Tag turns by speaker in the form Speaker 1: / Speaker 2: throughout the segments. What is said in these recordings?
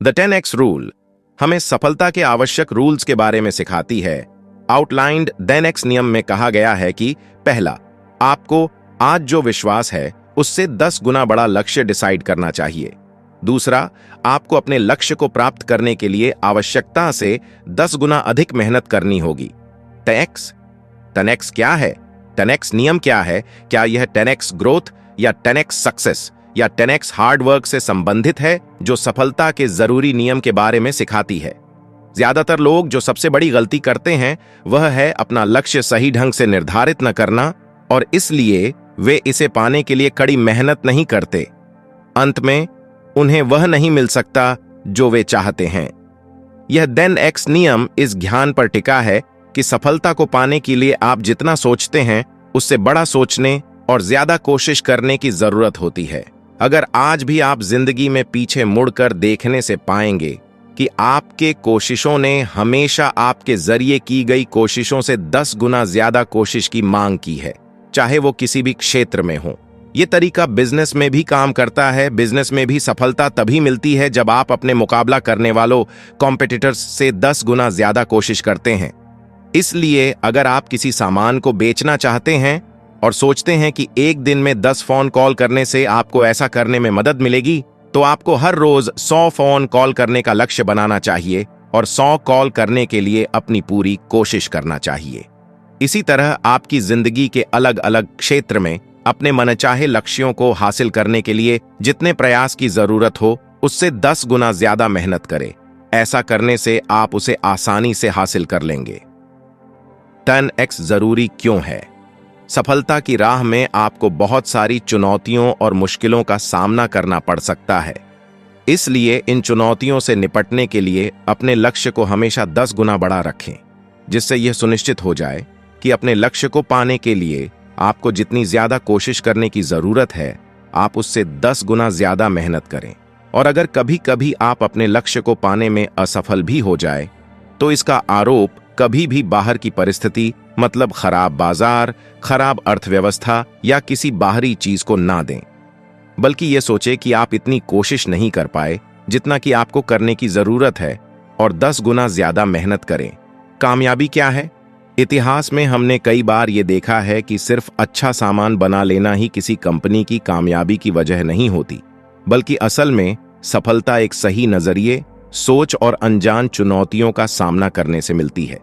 Speaker 1: The 10x rule हमें सफलता के आवश्यक रूल्स के बारे में सिखाती है। आउटलाइंड 10x नियम में कहा गया है कि पहला, आपको आज जो विश्वास है उससे 10 गुना बड़ा लक्ष्य डिसाइड करना चाहिए। दूसरा, आपको अपने लक्ष्य को प्राप्त करने के लिए आवश्यकता से 10 गुना अधिक मेहनत करनी होगी। 10x क्या है? 10x नियम क्या है? क्या यह 10x ग्रोथ या 10x सक्सेस या 10x हार्ड वर्क से संबंधित है, जो सफलता के जरूरी नियम के बारे में सिखाती है? ज्यादातर लोग जो सबसे बड़ी गलती करते हैं वह है अपना लक्ष्य सही ढंग से निर्धारित न करना, और इसलिए वे इसे पाने के लिए कड़ी मेहनत नहीं करते। अंत में उन्हें वह नहीं मिल सकता जो वे चाहते हैं। यह 10x नियम इस ज्ञान पर टिका है कि सफलता को पाने के लिए आप जितना सोचते हैं उससे बड़ा सोचने और ज्यादा कोशिश करने की जरूरत होती है। अगर आज भी आप जिंदगी में पीछे मुड़कर देखने से पाएंगे कि आपके कोशिशों ने हमेशा आपके जरिए की गई कोशिशों से 10 गुना ज्यादा कोशिश की मांग की है, चाहे वो किसी भी क्षेत्र में हो। ये तरीका बिजनेस में भी काम करता है। बिजनेस में भी सफलता तभी मिलती है जब आप अपने मुकाबला करने वालों कॉम्पिटिटर्स से 10 गुना ज्यादा कोशिश करते हैं। इसलिए अगर आप किसी सामान को बेचना चाहते हैं और सोचते हैं कि एक दिन में 10 फोन कॉल करने से आपको ऐसा करने में मदद मिलेगी, तो आपको हर रोज 100 फोन कॉल करने का लक्ष्य बनाना चाहिए और 100 कॉल करने के लिए अपनी पूरी कोशिश करना चाहिए। इसी तरह आपकी जिंदगी के अलग अलग क्षेत्र में अपने मनचाहे लक्ष्यों को हासिल करने के लिए जितने प्रयास की जरूरत हो उससे 10 गुना ज्यादा मेहनत करें। ऐसा करने से आप उसे आसानी से हासिल कर लेंगे। 10x जरूरी क्यों है? सफलता की राह में आपको बहुत सारी चुनौतियों और मुश्किलों का सामना करना पड़ सकता है। इसलिए इन चुनौतियों से निपटने के लिए अपने लक्ष्य को हमेशा 10 गुना बड़ा रखें, जिससे यह सुनिश्चित हो जाए कि अपने लक्ष्य को पाने के लिए आपको जितनी ज्यादा कोशिश करने की जरूरत है, आप उससे 10 गुना ज्यादा मेहनत करें। और अगर कभी कभी आप अपने लक्ष्य को पाने में असफल भी हो जाए, तो इसका आरोप कभी भी बाहर की परिस्थिति, मतलब खराब बाजार, खराब अर्थव्यवस्था या किसी बाहरी चीज को ना दें, बल्कि ये सोचे कि आप इतनी कोशिश नहीं कर पाए जितना कि आपको करने की जरूरत है, और 10 गुना ज्यादा मेहनत करें। कामयाबी क्या है? इतिहास में हमने कई बार ये देखा है कि सिर्फ अच्छा सामान बना लेना ही किसी कंपनी की कामयाबी की वजह नहीं होती, बल्कि असल में सफलता एक सही नजरिए, सोच और अनजान चुनौतियों का सामना करने से मिलती है।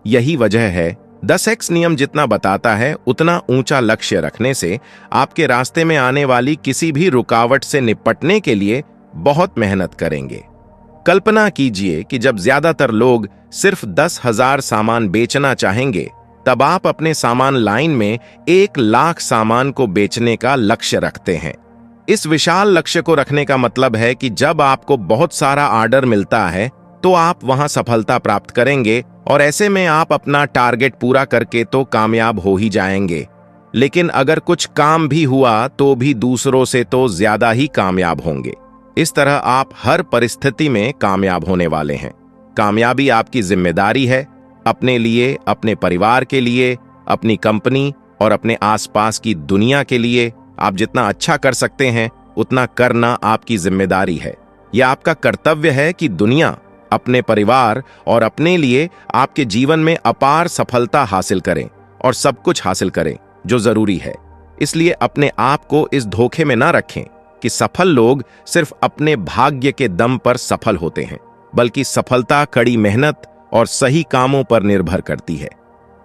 Speaker 1: यही वजह है 10x नियम जितना बताता है उतना ऊंचा लक्ष्य रखने से आपके रास्ते में आने वाली किसी भी रुकावट से निपटने के लिए बहुत मेहनत करेंगे। कल्पना कीजिए कि जब ज्यादातर लोग सिर्फ 10,000 सामान बेचना चाहेंगे, तब आप अपने सामान लाइन में 1 लाख सामान को बेचने का लक्ष्य रखते हैं। इस विशाल लक्ष्य को रखने का मतलब है कि जब आपको बहुत सारा ऑर्डर मिलता है तो आप वहां सफलता प्राप्त करेंगे, और ऐसे में आप अपना टारगेट पूरा करके तो कामयाब हो ही जाएंगे। लेकिन अगर कुछ काम भी हुआ तो भी दूसरों से तो ज्यादा ही कामयाब होंगे। इस तरह आप हर परिस्थिति में कामयाब होने वाले हैं। कामयाबी आपकी जिम्मेदारी है, अपने लिए, अपने परिवार के लिए, अपनी कंपनी और अपने आसपास की दुनिया के लिए। आप जितना अच्छा कर सकते हैं उतना करना आपकी जिम्मेदारी है। यह आपका कर्तव्य है कि दुनिया, अपने परिवार और अपने लिए आपके जीवन में अपार सफलता हासिल करें और सब कुछ हासिल करें जो जरूरी है। इसलिए अपने आप को इस धोखे में ना रखें कि सफल लोग सिर्फ अपने भाग्य के दम पर सफल होते हैं, बल्कि सफलता कड़ी मेहनत और सही कामों पर निर्भर करती है।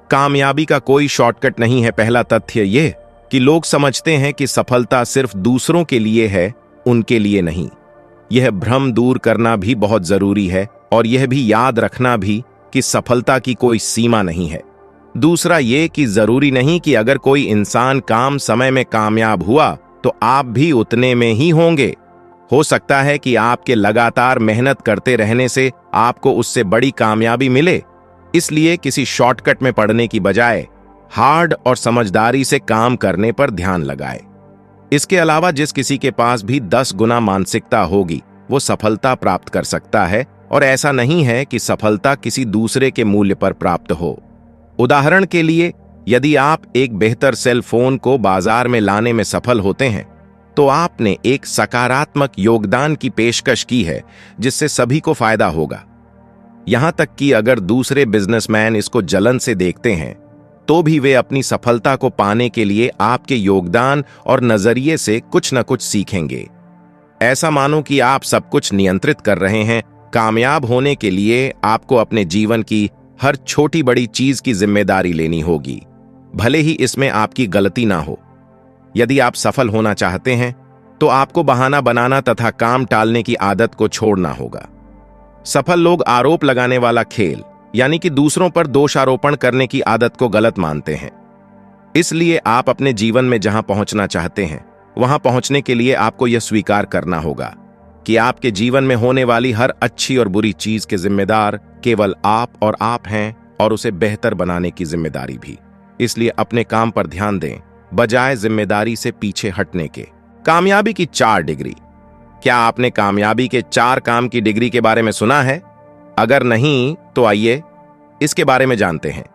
Speaker 1: कामयाबी का कोई शॉर्टकट नहीं है। पहला तथ्य यह कि लोग समझते हैं कि सफलता सिर्फ दूसरों के लिए है, उनके लिए नहीं। यह भ्रम दूर करना भी बहुत जरूरी है, और यह भी याद रखना भी कि सफलता की कोई सीमा नहीं है। दूसरा ये कि जरूरी नहीं कि अगर कोई इंसान काम समय में कामयाब हुआ तो आप भी उतने में ही होंगे। हो सकता है कि आपके लगातार मेहनत करते रहने से आपको उससे बड़ी कामयाबी मिले। इसलिए किसी शॉर्टकट में पड़ने की बजाय हार्ड और समझदारी से काम करने पर ध्यान लगाए। इसके अलावा जिस किसी के पास भी 10 गुना मानसिकता होगी वो सफलता प्राप्त कर सकता है, और ऐसा नहीं है कि सफलता किसी दूसरे के मूल्य पर प्राप्त हो। उदाहरण के लिए, यदि आप एक बेहतर सेल फोन को बाजार में लाने में सफल होते हैं, तो आपने एक सकारात्मक योगदान की पेशकश की है जिससे सभी को फायदा होगा। यहां तक कि अगर दूसरे बिजनेसमैन इसको जलन से देखते हैं तो भी वे अपनी सफलता को पाने के लिए आपके योगदान और नजरिए से कुछ न कुछ सीखेंगे। ऐसा मानो कि आप सब कुछ नियंत्रित कर रहे हैं। कामयाब होने के लिए आपको अपने जीवन की हर छोटी बड़ी चीज की जिम्मेदारी लेनी होगी, भले ही इसमें आपकी गलती ना हो। यदि आप सफल होना चाहते हैं तो आपको बहाना बनाना तथा काम टालने की आदत को छोड़ना होगा। सफल लोग आरोप लगाने वाला खेल यानी कि दूसरों पर दोषारोपण करने की आदत को गलत मानते हैं। इसलिए आप अपने जीवन में जहां पहुंचना चाहते हैं वहां पहुंचने के लिए आपको यह स्वीकार करना होगा कि आपके जीवन में होने वाली हर अच्छी और बुरी चीज के जिम्मेदार केवल आप और आप हैं, और उसे बेहतर बनाने की जिम्मेदारी भी। इसलिए अपने काम पर ध्यान दें बजाय जिम्मेदारी से पीछे हटने के। कामयाबी की 4 डिग्री। क्या आपने कामयाबी के 4 काम की डिग्री के बारे में सुना है? अगर नहीं तो आइए इसके बारे में जानते हैं।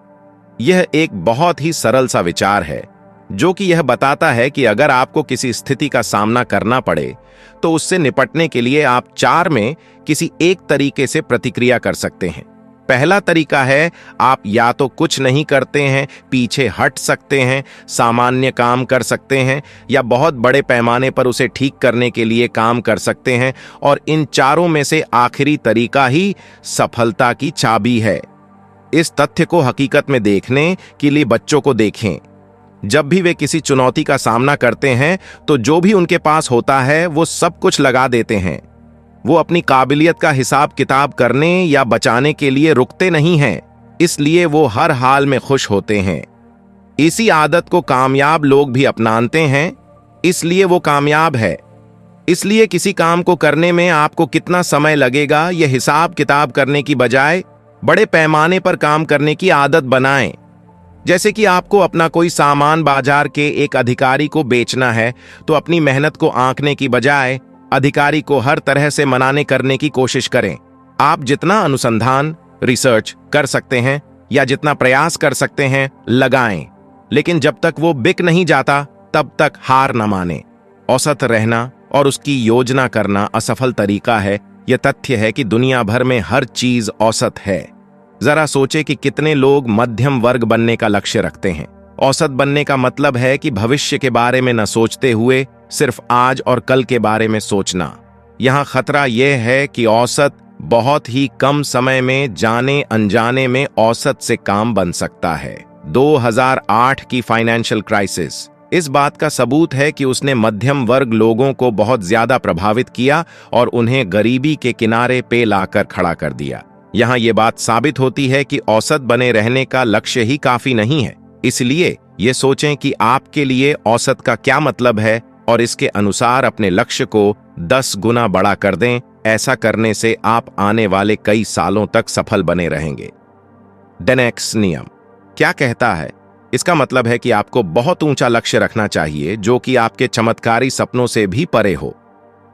Speaker 1: यह एक बहुत ही सरल सा विचार है जो कि यह बताता है कि अगर आपको किसी स्थिति का सामना करना पड़े तो उससे निपटने के लिए आप 4 में किसी एक तरीके से प्रतिक्रिया कर सकते हैं। पहला तरीका है, आप या तो कुछ नहीं करते हैं, पीछे हट सकते हैं, सामान्य काम कर सकते हैं, या बहुत बड़े पैमाने पर उसे ठीक करने के लिए काम कर सकते हैं। और इन चारों में से आखिरी तरीका ही सफलता की चाबी है। इस तथ्य को हकीकत में देखने के लिए बच्चों को देखें। जब भी वे किसी चुनौती का सामना करते हैं तो जो भी उनके पास होता है वो सब कुछ लगा देते हैं। वो अपनी काबिलियत का हिसाब किताब करने या बचाने के लिए रुकते नहीं हैं, इसलिए वो हर हाल में खुश होते हैं। इसी आदत को कामयाब लोग भी अपनाते हैं, इसलिए वो कामयाब है। इसलिए किसी काम को करने में आपको कितना समय लगेगा यह हिसाब किताब करने की बजाय बड़े पैमाने पर काम करने की आदत बनाएं। जैसे कि आपको अपना कोई सामान बाजार के एक अधिकारी को बेचना है तो अपनी मेहनत को आंकने की बजाय अधिकारी को हर तरह से मनाने करने की कोशिश करें। आप जितना अनुसंधान रिसर्च कर सकते हैं या जितना प्रयास कर सकते हैं लगाएं, लेकिन जब तक वो बिक नहीं जाता तब तक हार न माने। औसत रहना और उसकी योजना करना असफल तरीका है। यह तथ्य है कि दुनिया भर में हर चीज औसत है। जरा सोचे कि कितने लोग मध्यम वर्ग बनने का लक्ष्य रखते हैं। औसत बनने का मतलब है कि भविष्य के बारे में न सोचते हुए सिर्फ आज और कल के बारे में सोचना। यहां खतरा यह है कि औसत बहुत ही कम समय में जाने अनजाने में औसत से काम बन सकता है। 2008 की फाइनेंशियल क्राइसिस इस बात का सबूत है कि उसने मध्यम वर्ग लोगों को बहुत ज्यादा प्रभावित किया और उन्हें गरीबी के किनारे पे लाकर खड़ा कर दिया। यहाँ ये बात साबित होती है कि औसत बने रहने का लक्ष्य ही काफी नहीं है। इसलिए ये सोचें कि आपके लिए औसत का क्या मतलब है और इसके अनुसार अपने लक्ष्य को 10 गुना बड़ा कर दें। ऐसा करने से आप आने वाले कई सालों तक सफल बने रहेंगे। डेनेक्स नियम क्या कहता है? इसका मतलब है कि आपको बहुत ऊंचा लक्ष्य रखना चाहिए जो कि आपके चमत्कारी सपनों से भी परे हो।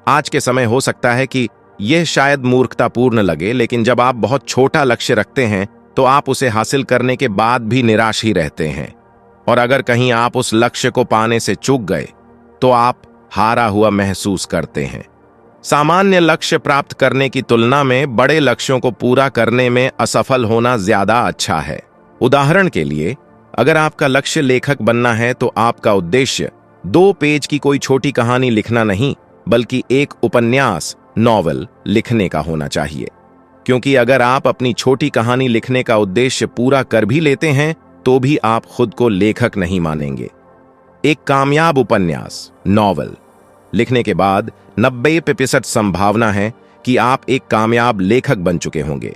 Speaker 1: आज के समय हो सकता है कि यह शायद मूर्खतापूर्ण लगे, लेकिन जब आप बहुत छोटा लक्ष्य रखते हैं तो आप उसे हासिल करने के बाद भी निराश ही रहते हैं। और अगर कहीं आप उस लक्ष्य को पाने से चूक गए तो आप हारा हुआ महसूस करते हैं। सामान्य लक्ष्य प्राप्त करने की तुलना में बड़े लक्ष्यों को पूरा करने में असफल होना ज्यादा अच्छा है। उदाहरण के लिए, अगर आपका लक्ष्य लेखक बनना है तो आपका उद्देश्य 2 पेज की कोई छोटी कहानी लिखना नहीं, बल्कि एक उपन्यास नॉवल लिखने का होना चाहिए। क्योंकि अगर आप अपनी छोटी कहानी लिखने का उद्देश्य पूरा कर भी लेते हैं तो भी आप खुद को लेखक नहीं मानेंगे। एक कामयाब उपन्यास नॉवल लिखने के बाद 90% संभावना है कि आप एक कामयाब लेखक बन चुके होंगे।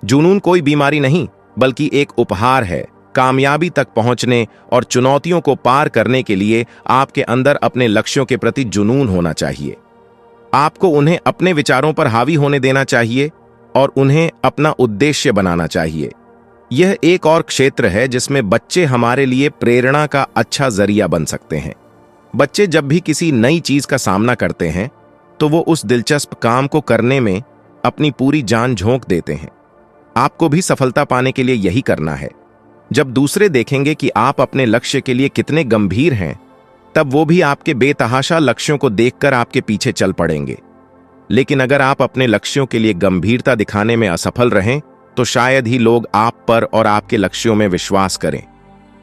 Speaker 1: जुनून कोई बीमारी नहीं, बल्कि एक उपहार है। कामयाबी तक पहुंचने और चुनौतियों को पार करने के लिए आपके अंदर अपने लक्ष्यों के प्रति जुनून होना चाहिए। आपको उन्हें अपने विचारों पर हावी होने देना चाहिए और उन्हें अपना उद्देश्य बनाना चाहिए। यह एक और क्षेत्र है जिसमें बच्चे हमारे लिए प्रेरणा का अच्छा जरिया बन सकते हैं। बच्चे जब भी किसी नई चीज का सामना करते हैं तो वो उस दिलचस्प काम को करने में अपनी पूरी जान झोंक देते हैं। आपको भी सफलता पाने के लिए यही करना है। जब दूसरे देखेंगे कि आप अपने लक्ष्य के लिए कितने गंभीर हैं तब वो भी आपके बेतहाशा लक्ष्यों को देखकर आपके पीछे चल पड़ेंगे। लेकिन अगर आप अपने लक्ष्यों के लिए गंभीरता दिखाने में असफल रहें तो शायद ही लोग आप पर और आपके लक्ष्यों में विश्वास करें।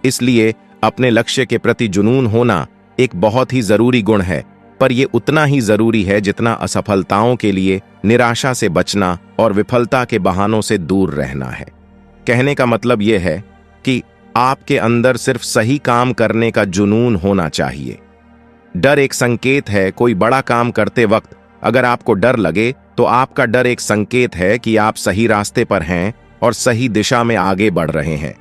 Speaker 1: इसलिए अपने लक्ष्य के प्रति जुनून होना एक बहुत ही जरूरी गुण है, पर यह उतना ही जरूरी है जितना असफलताओं के लिए निराशा से बचना और विफलता के बहानों से दूर रहना है। कहने का मतलब यह है कि आपके अंदर सिर्फ सही काम करने का जुनून होना चाहिए। डर एक संकेत है। कोई बड़ा काम करते वक्त अगर आपको डर लगे तो आपका डर एक संकेत है कि आप सही रास्ते पर हैं और सही दिशा में आगे बढ़ रहे हैं।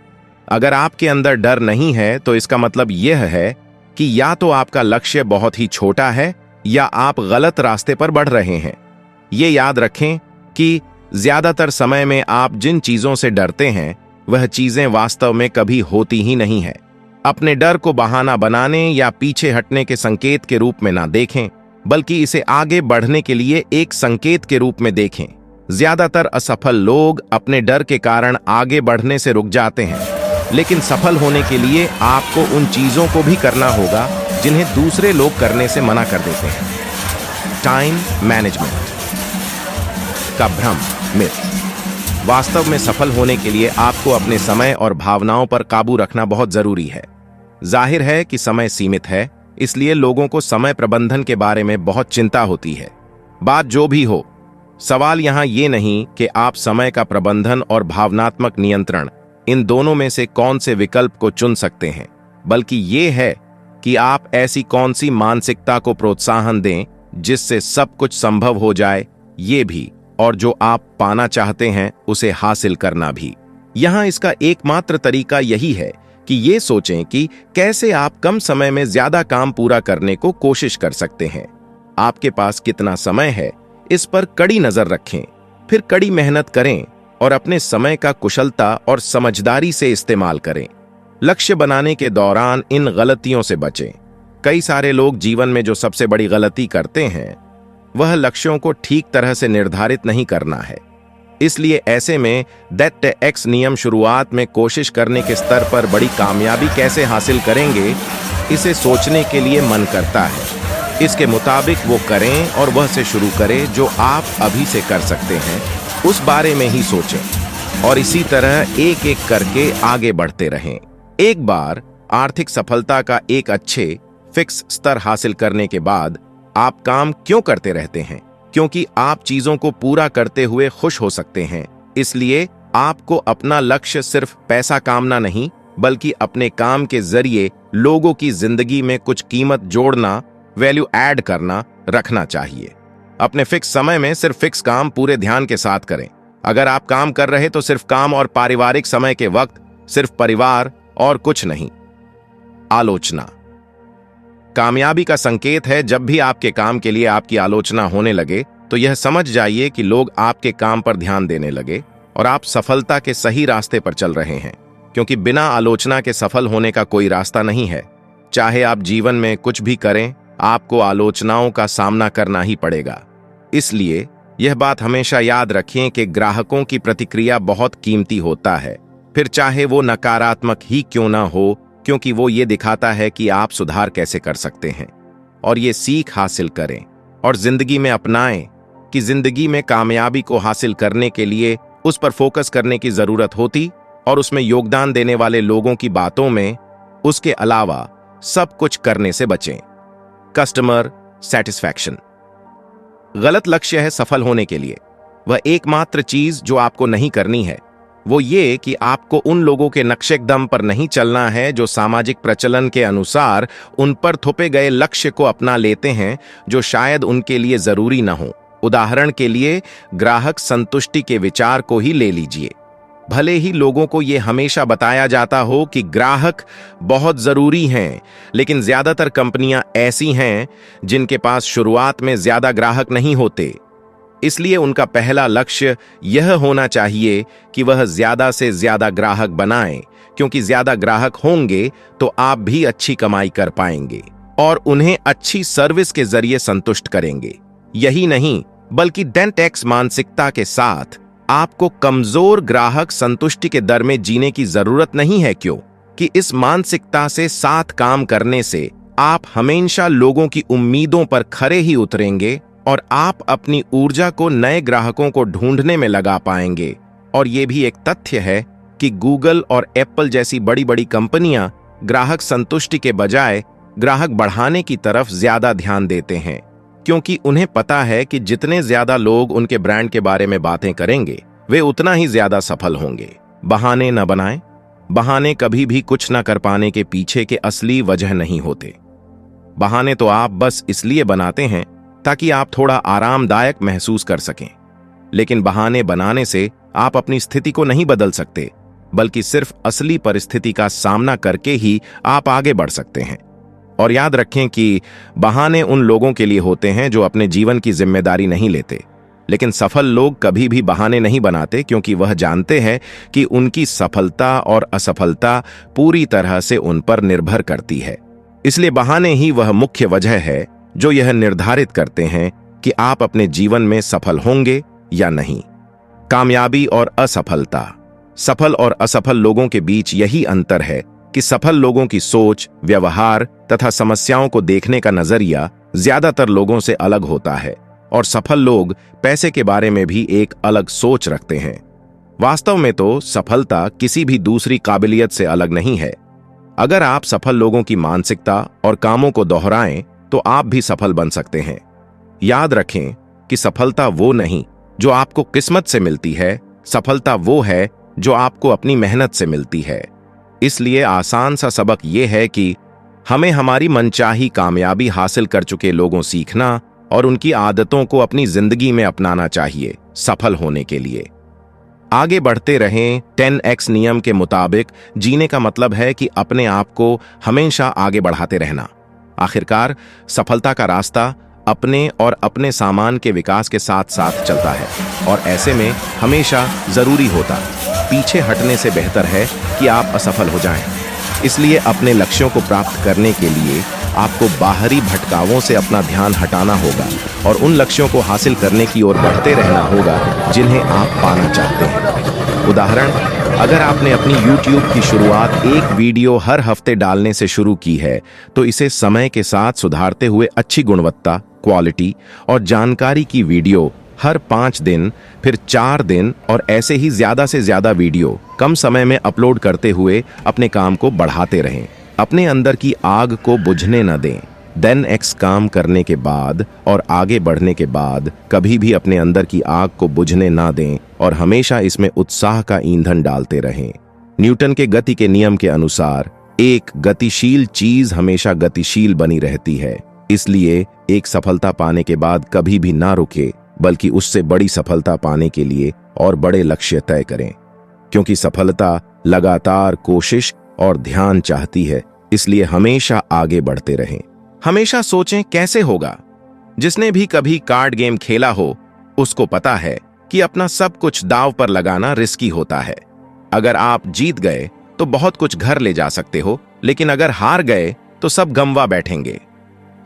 Speaker 1: अगर आपके अंदर डर नहीं है तो इसका मतलब यह है कि या तो आपका लक्ष्य बहुत ही छोटा है या आप गलत रास्ते पर बढ़ रहे हैं। ये याद रखें कि ज्यादातर समय में आप जिन चीजों से डरते हैं वह चीजें वास्तव में कभी होती ही नहीं है। अपने डर को बहाना बनाने या पीछे हटने के संकेत के रूप में ना देखें, बल्कि इसे आगे बढ़ने के लिए एक संकेत के रूप में देखें। ज्यादातर असफल लोग अपने डर के कारण आगे बढ़ने से रुक जाते हैं, लेकिन सफल होने के लिए आपको उन चीजों को भी करना होगा जिन्हें दूसरे लोग करने से मना कर देते हैं। टाइम मैनेजमेंट का भ्रम, मिथ। वास्तव में सफल होने के लिए आपको अपने समय और भावनाओं पर काबू रखना बहुत जरूरी है। जाहिर है कि समय सीमित है, इसलिए लोगों को समय प्रबंधन के बारे में बहुत चिंता होती है। बात जो भी हो, सवाल यहां ये नहीं कि आप समय का प्रबंधन और भावनात्मक नियंत्रण, इन दोनों में से कौन से विकल्प को चुन सकते हैं, बल्कि ये है कि आप ऐसी कौन सी मानसिकता को प्रोत्साहन दें जिससे सब कुछ संभव हो जाए, ये भी, और जो आप पाना चाहते हैं उसे हासिल करना भी। यहां इसका एकमात्र तरीका यही है कि ये सोचें कि कैसे आप कम समय में ज्यादा काम पूरा करने को कोशिश कर सकते हैं। आपके पास कितना समय है, इस पर कड़ी नजर रखें, फिर कड़ी मेहनत करें और अपने समय का कुशलता और समझदारी से इस्तेमाल करें। लक्ष्य बनाने के दौरान इन गलतियों से बचें। कई सारे लोग जीवन में जो सबसे बड़ी गलती करते हैं वह लक्ष्यों को ठीक तरह से निर्धारित नहीं करना है। इसलिए ऐसे में दैट एक्स नियम शुरुआत में कोशिश करने के स्तर पर बड़ी कामयाबी कैसे हासिल करेंगे, इसे सोचने के लिए मन करता है। इसके मुताबिक वो करें और वह से शुरू करें जो आप अभी से कर सकते हैं, उस बारे में ही सोचें और इसी तरह एक एक करके आगे बढ़ते रहें। एक बार आर्थिक सफलता का एक अच्छे फिक्स स्तर हासिल करने के बाद आप काम क्यों करते रहते हैं? क्योंकि आप चीजों को पूरा करते हुए खुश हो सकते हैं। इसलिए आपको अपना लक्ष्य सिर्फ पैसा कामना नहीं, बल्कि अपने काम के जरिए लोगों की जिंदगी में कुछ कीमत जोड़ना, वैल्यू ऐड करना रखना चाहिए। अपने फिक्स समय में सिर्फ फिक्स काम पूरे ध्यान के साथ करें। अगर आप काम कर रहे तो सिर्फ काम, और पारिवारिक समय के वक्त सिर्फ परिवार और कुछ नहीं। आलोचना कामयाबी का संकेत है। जब भी आपके काम के लिए आपकी आलोचना होने लगे तो यह समझ जाइए कि लोग आपके काम पर ध्यान देने लगे और आप सफलता के सही रास्ते पर चल रहे हैं, क्योंकि बिना आलोचना के सफल होने का कोई रास्ता नहीं है। चाहे आप जीवन में कुछ भी करें, आपको आलोचनाओं का सामना करना ही पड़ेगा। इसलिए यह बात हमेशा याद रखें कि ग्राहकों की प्रतिक्रिया बहुत कीमती होता है, फिर चाहे वो नकारात्मक ही क्यों ना हो, क्योंकि वो ये दिखाता है कि आप सुधार कैसे कर सकते हैं। और ये सीख हासिल करें और जिंदगी में अपनाएं कि जिंदगी में कामयाबी को हासिल करने के लिए उस पर फोकस करने की जरूरत होती और उसमें योगदान देने वाले लोगों की बातों में उसके अलावा सब कुछ करने से बचें। कस्टमर सेटिस्फैक्शन गलत लक्ष्य है सफल होने के लिए। वह एकमात्र चीज जो आपको नहीं करनी है वो ये कि आपको उन लोगों के नक्शेकदम पर नहीं चलना है जो सामाजिक प्रचलन के अनुसार उन पर थोपे गए लक्ष्य को अपना लेते हैं जो शायद उनके लिए जरूरी न हो। उदाहरण के लिए ग्राहक संतुष्टि के विचार को ही ले लीजिए। भले ही लोगों को यह हमेशा बताया जाता हो कि ग्राहक बहुत जरूरी हैं, लेकिन ज्यादातर कंपनियां ऐसी हैं जिनके पास शुरुआत में ज्यादा ग्राहक नहीं होते। इसलिए उनका पहला लक्ष्य यह होना चाहिए कि वह ज्यादा से ज्यादा ग्राहक बनाएं, क्योंकि ज्यादा ग्राहक होंगे तो आप भी अच्छी कमाई कर पाएंगे और उन्हें अच्छी सर्विस के जरिए संतुष्ट करेंगे। यही नहीं, बल्कि डेंट एक्स मानसिकता के साथ आपको कमजोर ग्राहक संतुष्टि के दर में जीने की जरूरत नहीं है। क्यों कि इस मानसिकता से साथ काम करने से आप हमेशा लोगों की उम्मीदों पर खरे ही उतरेंगे और आप अपनी ऊर्जा को नए ग्राहकों को ढूंढने में लगा पाएंगे। और ये भी एक तथ्य है कि गूगल और एप्पल जैसी बड़ी बड़ी कंपनियां ग्राहक संतुष्टि के बजाय ग्राहक बढ़ाने की तरफ ज्यादा ध्यान देते हैं, क्योंकि उन्हें पता है कि जितने ज्यादा लोग उनके ब्रांड के बारे में बातें करेंगे वे उतना ही ज्यादा सफल होंगे। बहाने न बनाएं। बहाने कभी भी कुछ न कर पाने के पीछे के असली वजह नहीं होते। बहाने तो आप बस इसलिए बनाते हैं ताकि आप थोड़ा आरामदायक महसूस कर सकें। लेकिन बहाने बनाने से आप अपनी स्थिति को नहीं बदल सकते, बल्कि सिर्फ असली परिस्थिति का सामना करके ही आप आगे बढ़ सकते हैं। और याद रखें कि बहाने उन लोगों के लिए होते हैं जो अपने जीवन की जिम्मेदारी नहीं लेते। लेकिन सफल लोग कभी भी बहाने नहीं बनाते, क्योंकि वह जानते हैं कि उनकी सफलता और असफलता पूरी तरह से उन पर निर्भर करती है। इसलिए बहाने ही वह मुख्य वजह है जो यह निर्धारित करते हैं कि आप अपने जीवन में सफल होंगे या नहीं। कामयाबी और असफलता। सफल और असफल लोगों के बीच यही अंतर है कि सफल लोगों की सोच, व्यवहार तथा समस्याओं को देखने का नजरिया ज्यादातर लोगों से अलग होता है, और सफल लोग पैसे के बारे में भी एक अलग सोच रखते हैं। वास्तव में तो सफलता किसी भी दूसरी काबिलियत से अलग नहीं है। अगर आप सफल लोगों की मानसिकता और कामों को दोहराएं तो आप भी सफल बन सकते हैं। याद रखें कि सफलता वो नहीं जो आपको किस्मत से मिलती है, सफलता वो है जो आपको अपनी मेहनत से मिलती है। इसलिए आसान सा सबक ये है कि हमें हमारी मनचाही कामयाबी हासिल कर चुके लोगों सीखना और उनकी आदतों को अपनी जिंदगी में अपनाना चाहिए सफल होने के लिए। आगे बढ़ते रहें। 10x नियम के मुताबिक जीने का मतलब है कि अपने आप को हमेशा आगे बढ़ाते रहना। आखिरकार सफलता का रास्ता अपने और अपने सामान के विकास के साथ साथ चलता है, और ऐसे में हमेशा जरूरी होता पीछे हटने से बेहतर है कि आप असफल हो जाएं। इसलिए अपने लक्ष्यों को प्राप्त करने के लिए आपको बाहरी भटकावों से अपना ध्यान हटाना होगा और उन लक्ष्यों को हासिल करने की ओर बढ़ते रहना होगा जिन्हें आप पाना चाहते हैं। उदाहरण, अगर आपने अपनी YouTube की शुरुआत एक वीडियो हर हफ्ते डालने से शुरू की है, तो इसे समय के साथ सुधारते हुए अच्छी गुणवत्ता, क्वालिटी और जानकारी की वीडियो हर 5 दिन, फिर 4 दिन और ऐसे ही ज्यादा से ज्यादा वीडियो कम समय में अपलोड करते हुए अपने काम को बढ़ाते रहें। अपने अंदर की आग को बुझने न दें। 10x काम करने के बाद और आगे बढ़ने के बाद कभी भी अपने अंदर की आग को बुझने ना दें और हमेशा इसमें उत्साह का ईंधन डालते रहें। न्यूटन के गति के नियम के अनुसार एक गतिशील चीज हमेशा गतिशील बनी रहती है। इसलिए एक सफलता पाने के बाद कभी भी ना रुके, बल्कि उससे बड़ी सफलता पाने के लिए और बड़े लक्ष्य तय करें, क्योंकि सफलता लगातार कोशिश और ध्यान चाहती है। इसलिए हमेशा आगे बढ़ते रहें। हमेशा सोचें कैसे होगा। जिसने भी कभी कार्ड गेम खेला हो उसको पता है कि अपना सब कुछ दांव पर लगाना रिस्की होता है। अगर आप जीत गए तो बहुत कुछ घर ले जा सकते हो, लेकिन अगर हार गए तो सब गंवा बैठेंगे।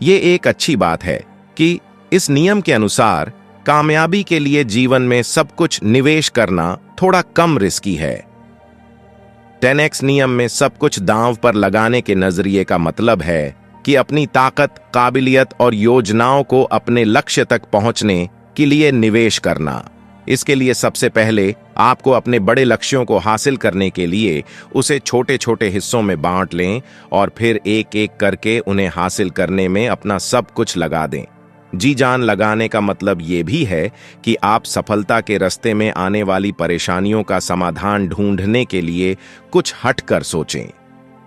Speaker 1: ये एक अच्छी बात है कि इस नियम के अनुसार कामयाबी के लिए जीवन में सब कुछ निवेश करना थोड़ा कम रिस्की है। 10x नियम में सब कुछ दांव पर लगाने के नजरिए का मतलब है कि अपनी ताकत, काबिलियत और योजनाओं को अपने लक्ष्य तक पहुंचने के लिए निवेश करना। इसके लिए सबसे पहले आपको अपने बड़े लक्ष्यों को हासिल करने के लिए उसे छोटे छोटे हिस्सों में बांट लें और फिर एक एक करके उन्हें हासिल करने में अपना सब कुछ लगा दें। जी जान लगाने का मतलब ये भी है कि आप सफलता के रास्ते में आने वाली परेशानियों का समाधान ढूंढने के लिए कुछ हटकर सोचें,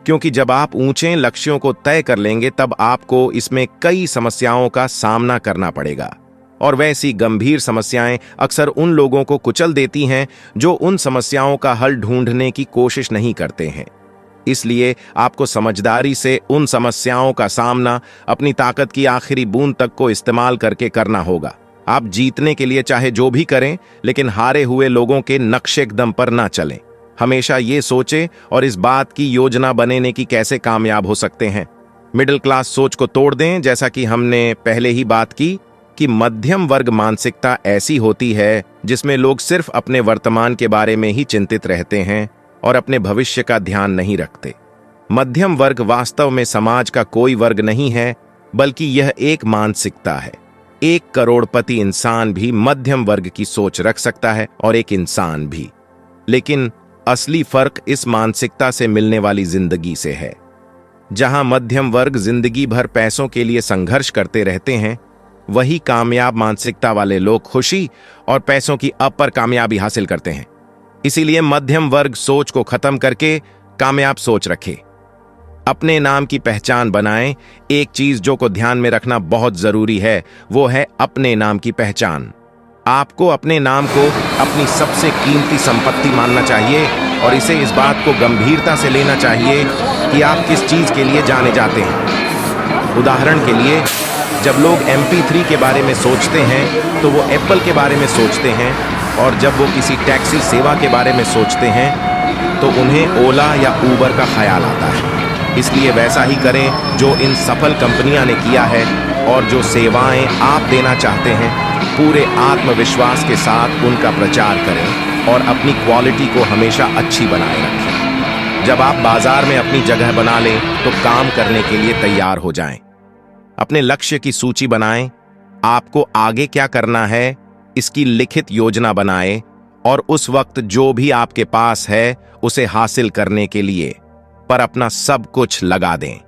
Speaker 1: क्योंकि जब आप ऊंचे लक्ष्यों को तय कर लेंगे तब आपको इसमें कई समस्याओं का सामना करना पड़ेगा, और वैसी गंभीर समस्याएं अक्सर उन लोगों को कुचल देती हैं जो उन समस्याओं का हल ढूंढने की कोशिश नहीं करते हैं। इसलिए आपको समझदारी से उन समस्याओं का सामना अपनी ताकत की आखिरी बूंद तक को इस्तेमाल करके करना होगा। आप जीतने के लिए चाहे जो भी करें, लेकिन हारे हुए लोगों के नक्शे कदम पर ना चलें। हमेशा ये सोचें और इस बात की योजना बनेने की कैसे कामयाब हो सकते हैं। मिडिल क्लास सोच को तोड़ दें। जैसा कि हमने पहले ही बात की कि मध्यम वर्ग मानसिकता ऐसी होती है जिसमें लोग सिर्फ अपने वर्तमान के बारे में ही चिंतित रहते हैं और अपने भविष्य का ध्यान नहीं रखते। मध्यम वर्ग वास्तव में समाज का कोई वर्ग नहीं है, बल्कि यह एक मानसिकता है। एक करोड़पति इंसान भी मध्यम वर्ग की सोच रख सकता है और एक इंसान भी। लेकिन असली फर्क इस मानसिकता से मिलने वाली जिंदगी से है। जहां मध्यम वर्ग जिंदगी भर पैसों के लिए संघर्ष करते रहते हैं, वही कामयाब मानसिकता वाले लोग खुशी और पैसों की अपर कामयाबी हासिल करते हैं। इसीलिए मध्यम वर्ग सोच को खत्म करके कामयाब सोच रखे। अपने नाम की पहचान बनाएं। एक चीज जो को ध्यान में रखना बहुत जरूरी है, वो है अपने नाम की पहचान। आपको अपने नाम को अपनी सबसे कीमती संपत्ति मानना चाहिए और इसे इस बात को गंभीरता से लेना चाहिए कि आप किस चीज के लिए जाने जाते हैं। उदाहरण के लिए, जब लोग MP3 के बारे में सोचते हैं तो वो एप्पल के बारे में सोचते हैं, और जब वो किसी टैक्सी सेवा के बारे में सोचते हैं तो उन्हें ओला या ऊबर का ख्याल आता है। इसलिए वैसा ही करें जो इन सफल कंपनियां ने किया है, और जो सेवाएं आप देना चाहते हैं पूरे आत्मविश्वास के साथ उनका प्रचार करें और अपनी क्वालिटी को हमेशा अच्छी बनाए रखें। जब आप बाजार में अपनी जगह बना लें तो काम करने के लिए तैयार हो जाएं। अपने लक्ष्य की सूची बनाएं। आपको आगे क्या करना है इसकी लिखित योजना बनाएं, और उस वक्त जो भी आपके पास है उसे हासिल करने के लिए पर अपना सब कुछ लगा दें।